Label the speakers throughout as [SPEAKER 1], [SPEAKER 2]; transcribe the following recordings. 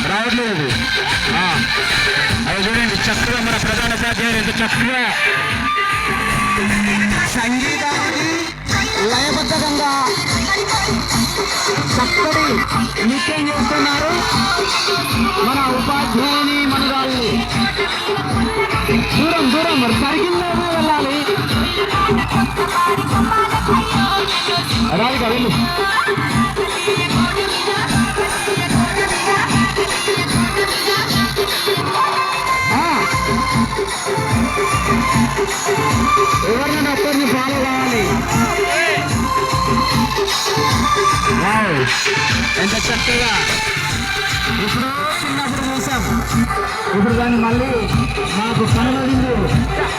[SPEAKER 1] రావట్లేదు. అది చూడండి, చక్కగా మన ప్రధాన ఉపాధ్యాయులు ఎంత చక్కగా
[SPEAKER 2] సంగీతాన్ని లయబద్ధంగా చక్కటి నృత్యం చేస్తున్నారు మన ఉపాధ్యాయుని మనగాళ్ళు. దూరం దూరం సరిగిల్లోనే వెళ్ళాలి. రాధిక వెళ్ళు. ఎవరినైనా ఒక్కరిని ఫాలో కావాలి. ఎంత చక్కగా ఇప్పుడు చిన్నప్పుడు చూసాం, ఇప్పుడు దాన్ని మళ్ళీ మాకు కనబడింది.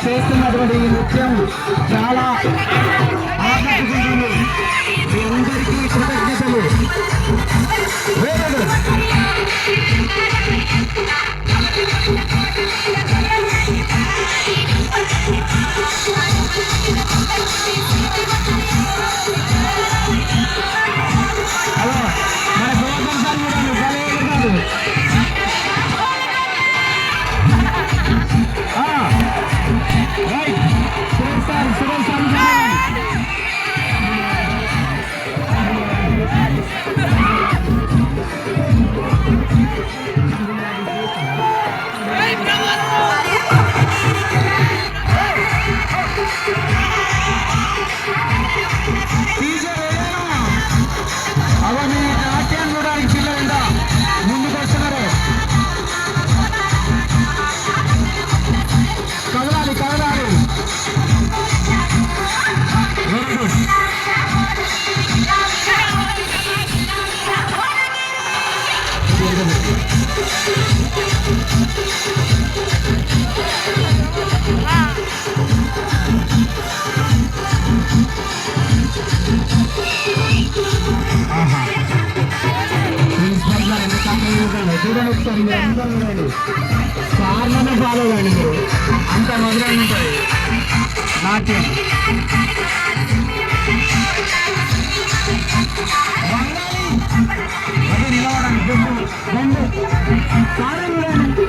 [SPEAKER 2] చేస్తున్నటువంటి ఈ నృత్యం చాలా ఆకట్టుకుంటుంది. మీ అందరికీ కృతజ్ఞతలు. హలో, మన గోవర్ధన్ సార్ కూడా భలే సురేష్ సార్ అవన్నీ నాట్యం చూడడానికి పిల్లలు ముందుకు వస్తున్నారు. కదలాలి కదలాలి. చూడండి ఒకసారి మీరు అందరూ చూడండి. సార్లనే ఫాలో కండి మీరు, అంత మధురంగా ఉంటుంది నాట్యం. అది నిలవడానికి రెండు సారే చూడండి.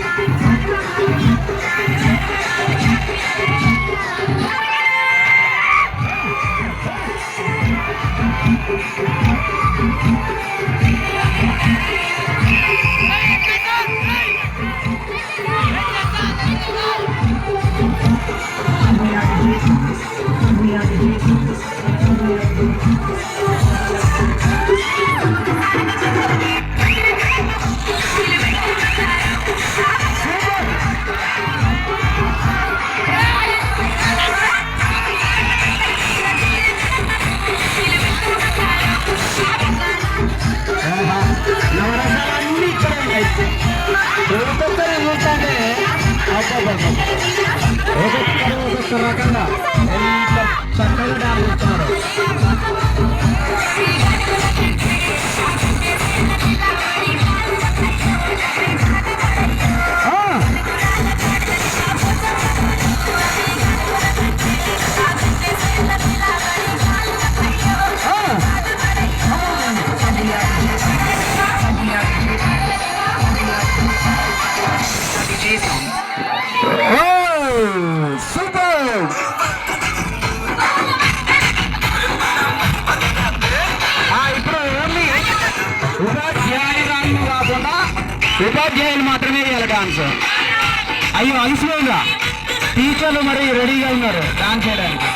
[SPEAKER 2] నవరసాలన్నీ ఇక్కడ ఉన్నాయి. ఒక్కొక్కరు చూస్తుంటే ఒక్కొక్క రకంగా ఎంత చక్కగా డాన్స్ చేస్తున్నారు. ఉపాధ్యాయులు మాత్రమే చేయాలి డాన్స్. అయ్యో అలసిపోయిందా? టీచర్లు మరి రెడీగా ఉన్నారు డాన్స్ చేయడానికి.